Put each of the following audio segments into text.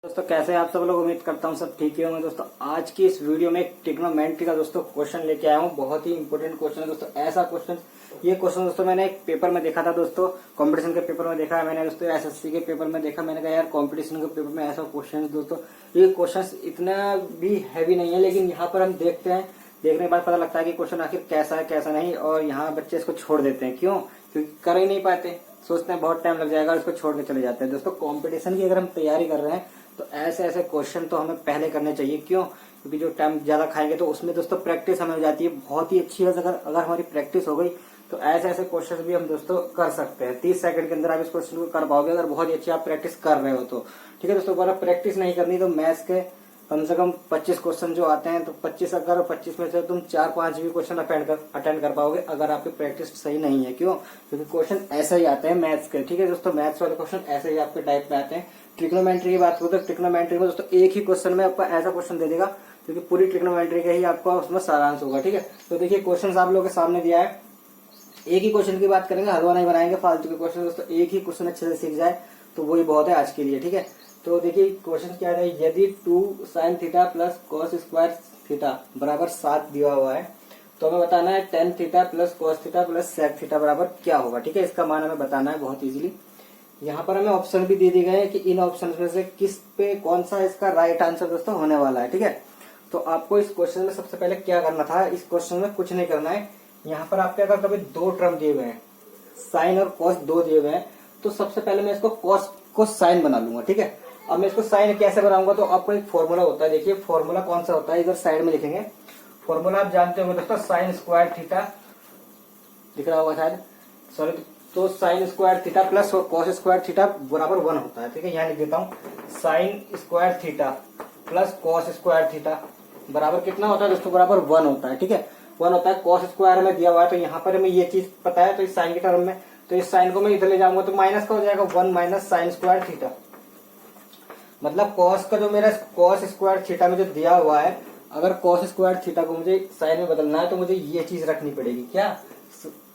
दोस्तों कैसे हैं आप सब लोग। उम्मीद करता हूँ सब ठीक ही होंगे। दोस्तों आज की इस वीडियो में एक ट्रिग्नोमेट्री का दोस्तों क्वेश्चन लेके आया हूँ। बहुत ही इंपॉर्टेंट क्वेश्चन है दोस्तों। ऐसा क्वेश्चन ये क्वेश्चन दोस्तों मैंने एक पेपर में देखा था दोस्तों, कंपटीशन के पेपर में देखा है मैंने दोस्तों, एसएससी के पेपर में देखा। मैंने कहा यार कंपटीशन के पेपर में ऐसा क्वेश्चन दोस्तों, ये क्वेश्चन इतना भी हैवी नहीं है, लेकिन यहाँ पर हम देखते हैं, देखने के बाद पता लगता है कि क्वेश्चन आखिर कैसा है कैसा नहीं। और यहाँ बच्चे इसको छोड़ देते हैं, क्यों? क्योंकि कर ही नहीं पाते, सोचते हैं बहुत टाइम लग जाएगा और इसको छोड़ के चले जाते हैं। दोस्तों कंपटीशन की अगर हम तैयारी कर रहे हैं तो ऐसे ऐसे क्वेश्चन तो हमें पहले करने चाहिए। क्यों? क्योंकि जो टाइम ज्यादा खाएंगे तो उसमें दोस्तों प्रैक्टिस हमें हो जाती है बहुत ही अच्छी। अगर हमारी प्रैक्टिस हो गई तो ऐसे ऐसे क्वेश्चन भी हम दोस्तों कर सकते हैं। 30 सेकंड के अंदर आप इस क्वेश्चन को कर पाओगे अगर बहुत ही अच्छी आप प्रैक्टिस कर रहे हो तो। ठीक है दोस्तों, अगर प्रैक्टिस नहीं करनी तो मैथ्स के कम से कम 25 क्वेश्चन जो आते हैं तो 25 में से तुम 4-5 भी क्वेश्चन अटेंड कर पाओगे अगर आपकी प्रैक्टिस सही नहीं है। क्यों? क्योंकि क्वेश्चन ऐसे ही आते हैं मैथ्स के। ठीक है दोस्तों, मैथ्स वाले क्वेश्चन ऐसे ही आपके टाइप में आते हैं। ट्रिग्नोमेट्री की बात करो तो ट्रिग्नोमेट्री में दोस्तों एक ही क्वेश्चन में आपका ऐसा क्वेश्चन दे देगा क्योंकि पूरी ट्रिग्नोमेट्री का ही आपका उसमें सारांश होगा। ठीक है, तो देखिए क्वेश्चन आप लोगों के सामने दिया है। एक ही क्वेश्चन की बात करेंगे, हलवा नहीं बनाएंगे फालतू के क्वेश्चन दोस्तों। एक ही क्वेश्चन अच्छे से सीख जाए तो वही बहुत है आज के लिए। ठीक है, तो देखिए क्वेश्चन क्या है, यदि 2 sin theta plus cos square theta बराबर 7 दिया हुआ है तो हमें बताना है tan theta plus cos theta plus sec theta बराबर क्या होगा। ठीक है, इसका मान हमें बताना है बहुत इजीली। यहाँ पर हमें ऑप्शन भी दे दिए गए हैं कि इन ऑप्शन में से किस पे कौन सा इसका राइट आंसर दोस्तों होने वाला है। ठीक है, तो आपको इस क्वेश्चन में सबसे पहले क्या करना था, इस क्वेश्चन में कुछ नहीं करना है। यहाँ पर आपके अगर कभी 2 टर्म दिए हुए हैं, साइन और कॉस 2 दिए हुए हैं, तो सबसे पहले मैं इसको कॉस को साइन बना लूंगा। ठीक है, अब मैं इसको साइन कैसे बनाऊंगा, तो आपको एक फॉर्मूला होता है। देखिए फॉर्मूला कौन सा होता है, इधर साइड में लिखेंगे। फॉर्मूला आप जानते होंगे दोस्तों, साइन स्क्वायर थीटा दिख रहा होगा शायद, सॉरी, तो sine square theta plus cos square theta बराबर 1 होता है। ठीक है, यहाँ लिख देता हूँ, sine square theta plus cos square theta बराबर कितना होता है दोस्तों, बराबर 1 होता है। ठीक है, 1 होता है। कॉस स्क्वायर में दिया हुआ है तो यहाँ पर हमें ये चीज पता है, तो इस साइन के टर्म में, तो इस साइन को मैं इधर ले जाऊंगा तो माइनस का हो जाएगा 1 माइनस साइन स्क्वायर थीटा। मतलब कॉस का जो मेरा कॉस स्क्वायर थीटा में जो दिया हुआ है, अगर कॉस स्क्वायर थीटा को मुझे साइन में बदलना है तो मुझे ये चीज रखनी पड़ेगी। क्या?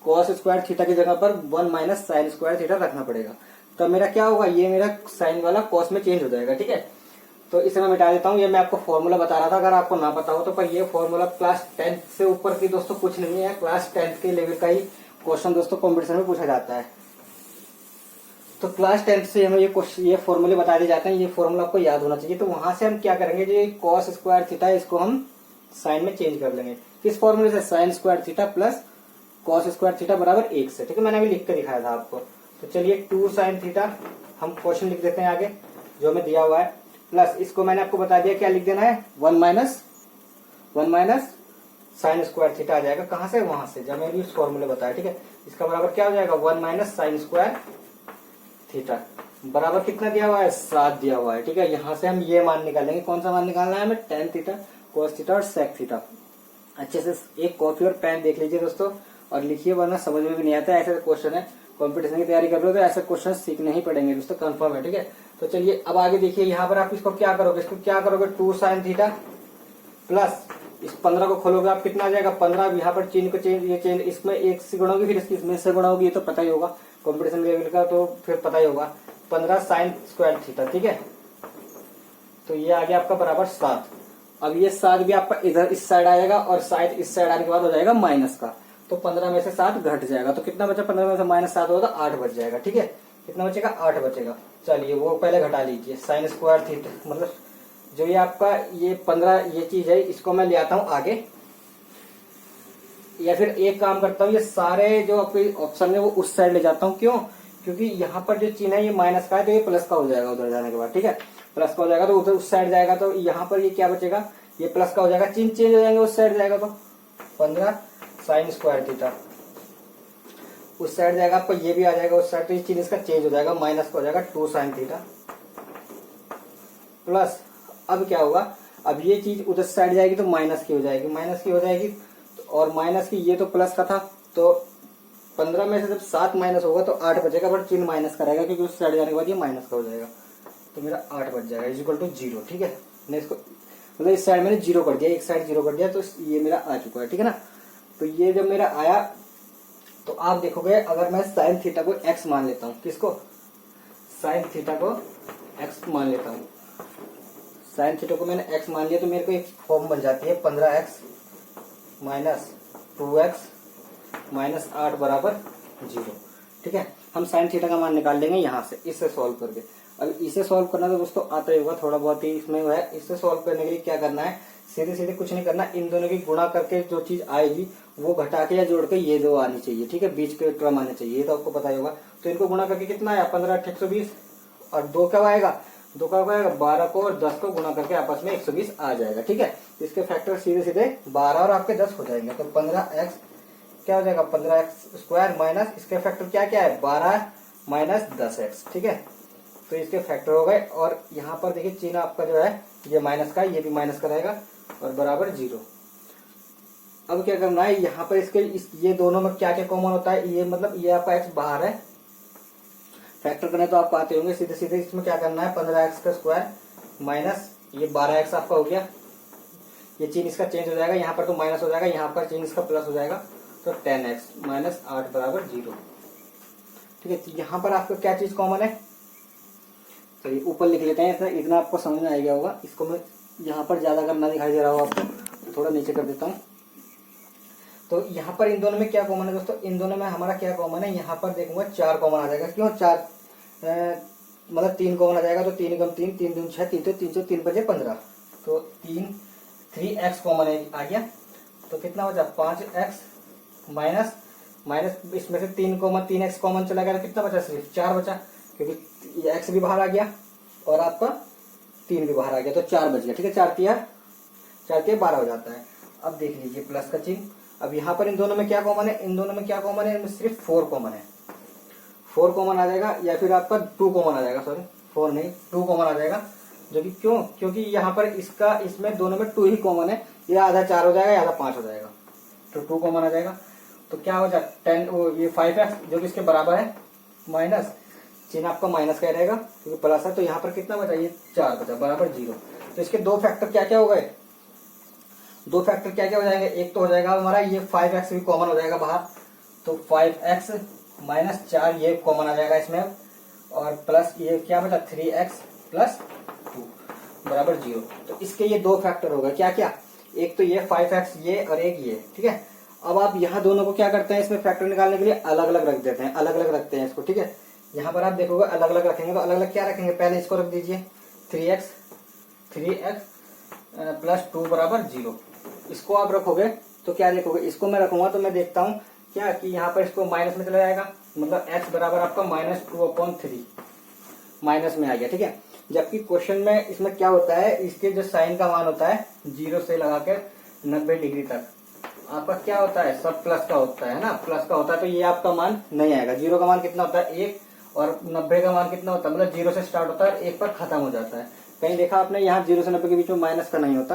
कॉस स्क्वायर थीटा की जगह पर 1 माइनस साइन स्क्वायर थीटा रखना पड़ेगा। तो मेरा क्या होगा, ये मेरा साइन वाला कॉस में चेंज हो जाएगा। ठीक है, तो इसे मैं मिटा देता हूँ। ये मैं आपको फॉर्मूला बता रहा था, अगर आपको ना पता हो तो, पर ये फॉर्मूला क्लास 10th से ऊपर की दोस्तों कुछ नहीं है, क्लास 10th के लेवल का ही क्वेश्चन दोस्तों कॉम्पिटिशन में पूछा जाता है। तो क्लास 10th से हमें ये फॉर्मूले बता दिए जाते हैं, ये फॉर्मूला आपको याद होना चाहिए। तो वहां से हम क्या करेंगे, जो कॉस स्क्वायर थीटा है इसको हम साइन में चेंज कर लेंगे। किस फॉर्मूले से? Sine square theta plus cos square theta बराबर 1 से। ठीक है, मैंने अभी लिख कर दिखाया था आपको। तो चलिए 2 साइन थीटा हम क्वेश्चन लिख देते हैं आगे जो हमें दिया हुआ है, प्लस इसको मैंने आपको बता दिया क्या लिख देना है, 1 माइनस साइन स्क्वायर थीटा आ जाएगा। कहां से? वहां से, जब मैंने इस फॉर्मूले बताया। ठीक है, इसका बराबर क्या हो जाएगा, 1 माइनस साइन स्क्वायर थीटा बराबर कितना दिया हुआ है, 7 दिया हुआ है। ठीक है, यहाँ से हम ये मान निकालेंगे। कौन सा मान निकालना है हमें? tan थीटा, cos थीटा और sec थीटा। अच्छे से एक कॉपी और पेन देख लीजिए दोस्तों और लिखिए, वरना समझ में भी नहीं आता। ऐसे क्वेश्चन है, कंपटीशन की तैयारी कर रहे हो तो ऐसे क्वेश्चन सीखने ही पड़ेंगे दोस्तों, कंफर्म है। ठीक है, तो चलिए अब आगे देखिए, यहाँ पर आप इसको क्या करोगे, 2 साइन थीटा प्लस इस 15 को खोलोगे आप, कितना आ जाएगा 15। यहाँ पर चिन्ह को चेंज, ये चेंज इसमें 1 से गुणा होगी, फिर इसमें से गुणा होगी, ये तो पता ही होगा कंपटीशन लेवल का, तो फिर पता ही होगा 15 साइन स्क्वायर थीटा। ठीक है, तो ये आ गया आपका बराबर 7। अब ये 7 भी आपका इधर इस साइड आएगा और शायद इस साइड आने के बाद हो जाएगा माइनस का, तो 15 में से 7 घट जाएगा। तो कितना बचा, 15 में से माइनस 7 होगा, 8 बच जाएगा। ठीक है, कितना बचेगा, 8 बचेगा। चलिए वो पहले घटा लीजिए, साइन स्क्वायर थीटा मतलब जो ये आपका ये 15 ये चीज है, इसको मैं ले आता हूं आगे, या फिर एक काम करता हूँ, ये सारे जो आपके ऑप्शन है वो उस साइड ले जाता हूँ। क्यों? क्योंकि यहाँ पर जो चिन्ह है ये माइनस का है तो ये प्लस का हो जाएगा उधर जाने के बाद। ठीक है, प्लस का हो जाएगा तो उधर उस साइड जाएगा, तो यहाँ पर ये क्या बचेगा, ये प्लस का हो जाएगा, चिन्ह चेंज हो जाएंगे, उस साइड जाएगा तो 15 साइन स्क्वायर थीटा उस साइड जाएगा, आपको ये भी आ जाएगा उस साइड, तो ये चिन्ह इसका चेंज हो जाएगा, माइनस का हो जाएगा 2 साइन थीटा प्लस, अब क्या होगा, अब ये चीज उधर साइड जाएगी तो माइनस की हो जाएगी, और माइनस की, ये तो प्लस का था, तो 15 में से जब 7 माइनस होगा तो 8 बचेगा, बट चिन्ह माइनस का रहेगा क्योंकि उस साइड जाने के बाद ये माइनस का हो जाएगा, तो मेरा 8 बच जाएगा इक्वल टू 0। ठीक है, मैं इसको मतलब इस साइड मैंने 0 कर दिया, एक साइड 0 कर दिया, तो ये मेरा आ चुका है। ठीक है ना, तो ये जब मेरा आया तो आप देखोगे, अगर मैं साइन थीटा को x मान लेता हूँ, किसको, साइन थीटा को x मान लेता हूँ, साइन थीटा को मैंने x मान लिया तो मेरे को एक फॉर्म बन जाती है 15x माइनस 2x माइनस 8 बराबर 0। ठीक है, हम साइन थीटा का मान निकाल लेंगे यहाँ से, इससे सॉल्व करके। अब इसे सॉल्व करना तो दोस्तों आता ही होगा, थोड़ा बहुत ही इसमें वो है। इससे सॉल्व करने के लिए क्या करना है, सीधे सीधे कुछ नहीं करना, इन दोनों की गुणा करके जो चीज आएगी वो घटा के या जोड़ के ये दो आनी चाहिए। ठीक है, बीच के क्रम आने चाहिए, ये तो आपको पता ही होगा। तो इनको गुणा करके कितना आया 15 120, और 2 कब आएगा, 2 कब आएगा 12 को और 10 को गुणा करके आपस में 120 आ जाएगा। ठीक है, इसके फैक्टर सीधे सीधे 12 और आपके 10 हो जाएंगे। तो 15x क्या हो जाएगा 15x स्क्वायर माइनस इसके फैक्टर क्या क्या है 12 माइनस 10x। ठीक है, तो इसके फैक्टर हो गए। और यहाँ पर देखिए चिन्ह आपका जो है ये माइनस का, ये भी माइनस का रहेगा और बराबर 0। अब क्या करना है, यहाँ पर इसके ये दोनों में क्या क्या कॉमन होता है, ये मतलब ये आपका x बाहर है, फैक्टर करने तो आप आते होंगे सीधे सीधे। इसमें क्या करना है 15x का स्क्वायर माइनस ये 12x आपका हो गया, ये चिन्ह इसका चेंज हो जाएगा, यहाँ पर तो माइनस हो जाएगा, यहाँ पर चिन्ह इसका प्लस हो जाएगा, तो 10x माइनस 8 बराबर 0। ठीक है, तो यहाँ पर आपको क्या चीज कॉमन है, चलिए ऊपर लिख लेते हैं, इतना आपको समझ में आ गया होगा। इसको मैं यहाँ पर ज्यादा करना दिखाई दे रहा हो आपको, थोड़ा नीचे कर देता हूँ। तो यहाँ पर इन दोनों में क्या कॉमन है दोस्तों, इन दोनों में हमारा क्या कॉमन है, यहाँ पर देखूंगा 4 कॉमन आ जाएगा। क्यों 4 मतलब 3 कॉमन आ जाएगा, तो 3 कम 3 3 दूनी 6 3 तो 3 3 बजे 15, तो 3x कॉमन आ गया। तो कितना बचा 5x माइनस माइनस इसमें से 3x कॉमन चला गया, तो कितना बचा सिर्फ 4 बचा, क्योंकि ये x भी बाहर आ गया और आपका 3 भी बाहर आ गया, तो 4 बच गया। ठीक है, 4 3 12 हो जाता है। अब देख लीजिए प्लस का चिन्ह। अब यहाँ पर इन दोनों में क्या कॉमन है, इन दोनों में क्या कॉमन है, इनमें सिर्फ 4 कॉमन है, 4 कॉमन आ जाएगा, या फिर आपका 2 कॉमन आ जाएगा, सॉरी 4 नहीं 2 कॉमन आ जाएगा। जो कि क्यों, क्योंकि यहाँ पर इसमें दोनों में 2 ही कॉमन है, या आधा 4 हो जाएगा या आधा 5 हो जाएगा, तो 2 कॉमन आ जाएगा। तो क्या हो जाएगा 10 ये 5x जो कि इसके बराबर है, माइनस चिन्ह आपका माइनस का रहेगा क्योंकि प्लस है, तो यहाँ पर कितना बचा ये 4 बचा बराबर 0। तो इसके 2 फैक्टर क्या क्या हो गए, 2 फैक्टर क्या क्या हो जाएंगे, एक तो हो जाएगा हमारा ये 5x भी कॉमन हो जाएगा बाहर, तो 5x माइनस 4 ये कॉमन आ जाएगा इसमें, और प्लस ये क्या बचा 3x प्लस 2 बराबर 0। तो इसके ये 2 फैक्टर हो गए क्या क्या, एक तो ये 5x ये और एक ये। ठीक है, अब आप यहाँ दोनों को क्या करते हैं, इसमें फैक्टर निकालने के लिए अलग अलग रख देते हैं, अलग अलग रखते हैं इसको। ठीक है, यहाँ पर आप देखोगे अलग अलग रखेंगे, तो अलग अलग क्या रखेंगे, पहले इसको रख दीजिए 3x प्लस 2 बराबर 0। इसको आप रखोगे तो क्या देखोगे, इसको मैं रखूंगा तो मैं देखता हूँ क्या कि यहाँ पर इसको माइनस में चला जाएगा, मतलब x बराबर आपका -2/3 माइनस में आ गया। ठीक है, जबकि क्वेश्चन में इसमें क्या होता है, इसके जो साइन का मान होता है 0 से लगा के 90 डिग्री तक आपका क्या होता है, सब प्लस का होता है ना, प्लस का होता है, तो ये आपका मान नहीं आएगा। 0 का मान कितना होता है 1, और 90 का मान कितना होता है, मतलब 0 से स्टार्ट होता है 1 पर खत्म हो जाता है। कहीं देखा आपने, यहाँ 0 से 90 के बीच में माइनस का नहीं होता।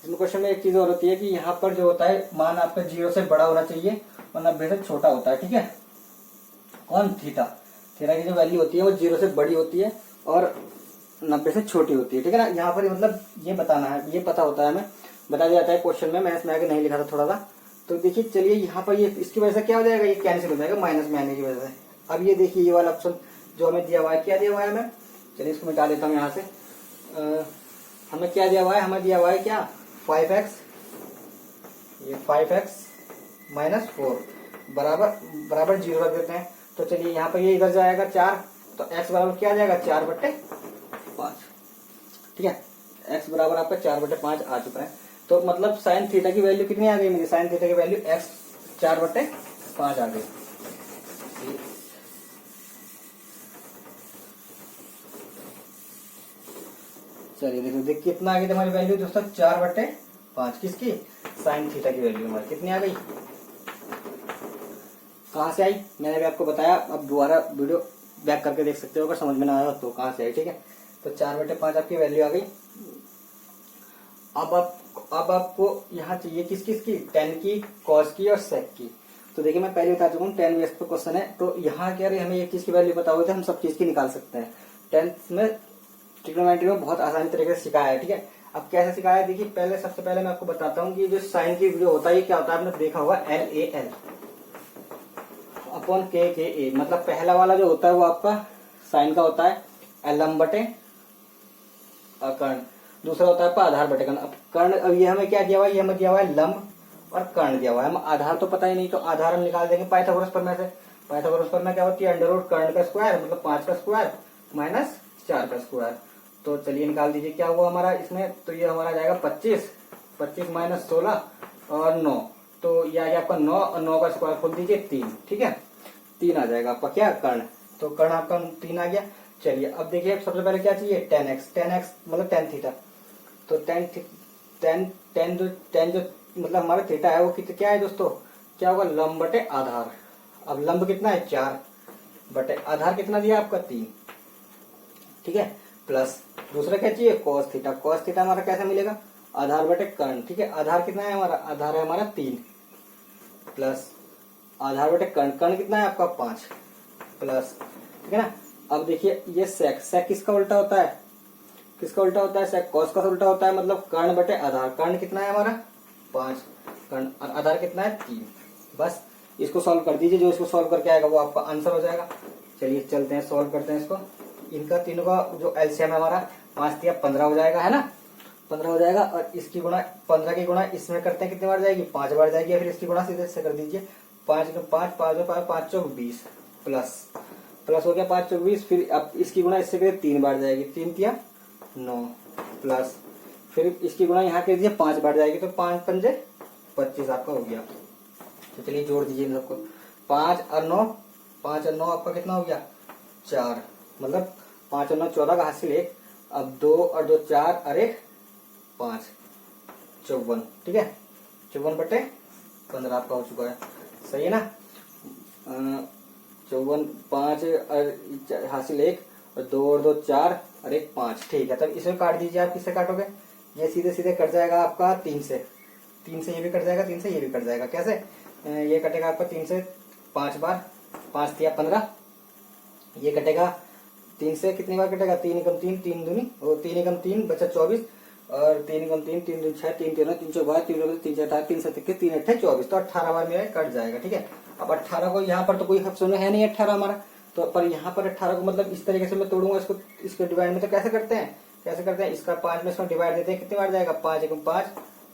इसमें क्वेश्चन में एक चीज और होती है कि यहाँ पर जो होता है मान आपका 0 से बड़ा होना चाहिए और 90 से छोटा होता है। ठीक है, कौन थीटा की जो वैल्यू होती है वो 0 से बड़ी होती है और 90 से छोटी होती है। ठीक है ना, यहाँ पर मतलब ये बताना है, ये पता होता है, हमें बता दिया जाता है क्वेश्चन में, मैंने इसमें आगे नहीं लिखा था थोड़ा सा। तो देखिए चलिए यहाँ पर ये इसकी वजह से क्या हो जाएगा, ये कैंसिल हो जाएगा माइनस में आने की वजह से। अब ये देखिए ये वाला ऑप्शन जो हमें दिया हुआ है, क्या दिया हुआ है हमें, चलिए इसको मिटा देता हूँ यहाँ से। हमें क्या दिया हुआ है, हमें दिया हुआ है क्या 5x, ये 5x माइनस 4 बराबर 0 रख देते हैं। तो चलिए यहाँ पर ये इधर जाएगा 4, तो x बराबर क्या आ जाएगा 4/5। ठीक है, x बराबर आपका 4/5 आ चुका है। तो मतलब साइन थीटा की वैल्यू कितनी आ गई मेरी, साइन थीटा की वैल्यू x 4/5 आ गई। चलिए देखो कितना आ गई हमारी वैल्यू दोस्तों 4/5, किसकी, साइन थीटा की वैल्यू हमारी कितनी आ गई, कहाँ से आई मैंने भी आपको बताया। अब दोबारा वीडियो बैक करके देख सकते हो अगर समझ में ना आया तो कहाँ से आई। ठीक है, तो 4/5 आपकी वैल्यू आ गई। अब आपको यहाँ चाहिए किसकी, tan की, cos की और sec की। तो देखिए मैं पहले बता चुका हूँ, 10 बेस पे क्वेश्चन है, तो यहाँ क्या हमें एक चीज की वैल्यू पता होती है, हम सब चीज की निकाल सकते हैं। 10th में ट्रिग्नोमेट्री में बहुत आसानी तरीके से सिखाया है। ठीक है, अब कैसे सिखाया है देखिए, सबसे पहले मैं आपको बताता हूँ कि जो साइन की जो होता है ये क्या होता है, आपने देखा होगा LAL अपॉन KKA, मतलब पहला वाला जो होता है वो आपका साइन का होता है lm/अकर्ण, दूसरा होता है आपका आधार बटे कर्ण। अब कर्ण, अब ये हमें क्या दिया हुआ है, ये हमें दिया हुआ है लंब और कर्ण दिया हुआ है, हम आधार तो पता ही नहीं, तो आधार हम निकाल देंगे पाइथागोरस प्रमेय से। पाइथागोरस प्रमेय क्या होती है, अंडर रूट कर्ण का स्क्वायर मतलब 5 का स्क्वायर माइनस 4 का स्क्वायर। तो चलिए निकाल दीजिए क्या हुआ हमारा इसमें, तो ये हमारा जाएगा 25, 25 माइनस 16 और 9, तो ये आ गया आपका 9 और 9 का स्क्वायर खोल दीजिए 3, ठीक है, 3 आ जाएगा आपका क्या कर्ण, तो कर्ण आपका 3 आ गया। चलिए अब देखिए सबसे पहले क्या चाहिए, tan x, tan x मतलब tan थीटा, तो tan जो मतलब हमारा थीटा है वो क्या है दोस्तों, क्या होगा लंब बटे आधार। अब लंब कितना है 4 बटे आधार कितना दिया आपका 3, ठीक है, प्लस दूसरा क्या चाहिए cos थीटा, cos थीटा हमारा कैसे मिलेगा, आधार बटे कर्ण, ठीक है, आधार कितना है हमारा, आधार है हमारा 3 प्लस आधार बटे कर्ण, कर्ण कितना है आपका 5 प्लस, ठीक है ना। अब देखिए ये सेक, सेक किसका उल्टा होता है, किसका उल्टा होता है, सेक कॉस का उल्टा होता है, मतलब कर्ण बटे आधार, कर्ण कितना है हमारा 5, कर्ण और आधार कितना है 3, बस इसको सॉल्व कर दीजिए, जो इसको सॉल्व करके आएगा वो आपका आंसर हो जाएगा। चलिए चलते हैं सॉल्व करते हैं इसको, इनका तीनों का जो एलसीएम है हमारा 5 या 15 हो जाएगा, है ना, 15 हो जाएगा, और इसकी गुणा 15 की गुणा इसमें करते हैं कितनी बार जाएगी, 5 बार जाएगी, फिर इसकी गुणा सीधे से कर दीजिए, 5 का 5, 5 चौक 20 प्लस हो गया 5 चौक 20, फिर अब इसकी गुणा इससे करिए 3 बार जाएगी, 3 तिया 9 प्लस फिर इसकी गुणा यहाँ कर दीजिए 5 बार जाएगी, तो 5 पंजे 25 आपका हो गया। तो चलिए जोड़ दीजिए इन सबको, 5 और 9, 5 और 9 आपका कितना हो गया 4, मतलब 5 और 9 14 का हासिल 1, अब 2 और 2 4 और 1 5, 54, ठीक है, 54 बटे 15 आपका हो चुका है, सही है ना। 54, 5 और हासिल 1 और 2 और 2 4 और 1 5, ठीक है, तब इसमें काट दीजिए, आप किससे काटोगे, ये सीधे सीधे कट जाएगा आपका 3 से, 3 से ये भी कट जाएगा, 3 से ये भी कट जाएगा, कैसे, ये कटेगा आपका 3 से 5 बार, 5 तिया 15, ये कटेगा 3 से कितनी बार कटेगा, 3 एकम 3, 3 दूनी और 3 एकम 3 बचा 24, और 3 एकम 3, 3 दूनी 6, 3 13, 3 12, 3 3 4 3 7 3 8 24, तो 18 बार मेरा कट जाएगा, ठीक है। अब 18 को यहाँ पर तो कोई ऑप्शन है नहीं 18 हमारा, तो पर यहाँ पर 18 को मतलब इस तरीके से मैं तोड़ूंगा इसको डिवाइड में, तो कैसे करते हैं, इसका 5 में इसमें डिवाइड देते हैं, कितनी बार जाएगा 5 एकम 5,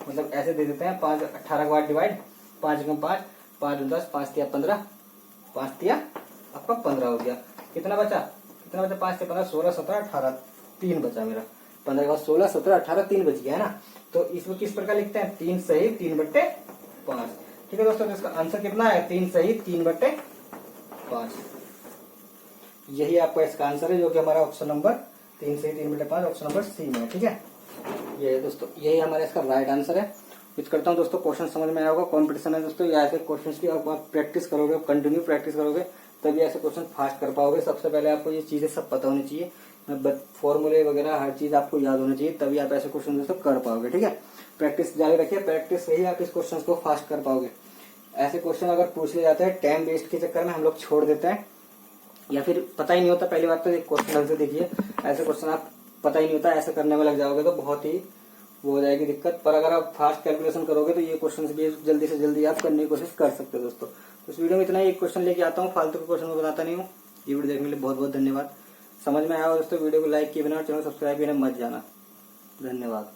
मतलब ऐसे दे देते हैं 5 18 के बाद डिवाइड, 5 एकम 5, 5 10, 5 तिया 15, 5 तिया आपका 15 हो गया, कितना बचा 5 से 15 16 17 18 3 बचा मेरा, 15 के बाद 16 17 18 3 बच गया है ना। तो इसमें किस प्रकार लिखते हैं, 3 सही 3 बट्टे 5, ठीक है दोस्तों, तो इसका आंसर कितना है 3 सही 3 बट्टे 5, यही आपका इसका आंसर है, जो कि हमारा ऑप्शन नंबर 3 सही 3 बट्टे 5 ऑप्शन नंबर सी में है, ठीक है। ये दोस्तों यही हमारा इसका राइट आंसर है। उम्मीद करता हूँ दोस्तों क्वेश्चन समझ में आया होगा, कॉम्पिटिशन है दोस्तों, या ऐसे क्वेश्चन की आप प्रैक्टिस करोगे, कंटिन्यू प्रैक्टिस करोगे तभी ऐसे क्वेश्चन फास्ट कर पाओगे। सबसे पहले आपको ये चीजें सब पता होनी चाहिए, फॉर्मूले वगैरह हर चीज आपको याद होनी चाहिए, तभी आप ऐसे क्वेश्चन दोस्तों कर पाओगे, ठीक है। प्रैक्टिस जारी रखिए, प्रैक्टिस से ही आप इस क्वेश्चन को फास्ट कर पाओगे। ऐसे क्वेश्चन अगर पूछ ले जाते हैं टाइम वेस्ट के चक्कर में हम लोग छोड़ देते हैं, या फिर पता ही नहीं होता, पहली बात तो एक क्वेश्चन ढंग से देखिए, ऐसे क्वेश्चन आप पता ही नहीं होता, ऐसे करने में लग जाओगे तो बहुत ही वो हो जाएगी दिक्कत। पर अगर आप फास्ट कैलकुलेशन करोगे तो ये क्वेश्चन भी जल्दी से जल्दी आप करने की कोशिश कर सकते हो दोस्तों। तो इस वीडियो में इतना ही, एक क्वेश्चन लेके आता हूँ, फालतू के क्वेश्चन को बताता नहीं हूँ। ये वीडियो देखने के लिए बहुत बहुत धन्यवाद। समझ में आया हो दोस्तों, वीडियो को लाइक किए बिना और चैनल सब्सक्राइब किए मत जाना। धन्यवाद।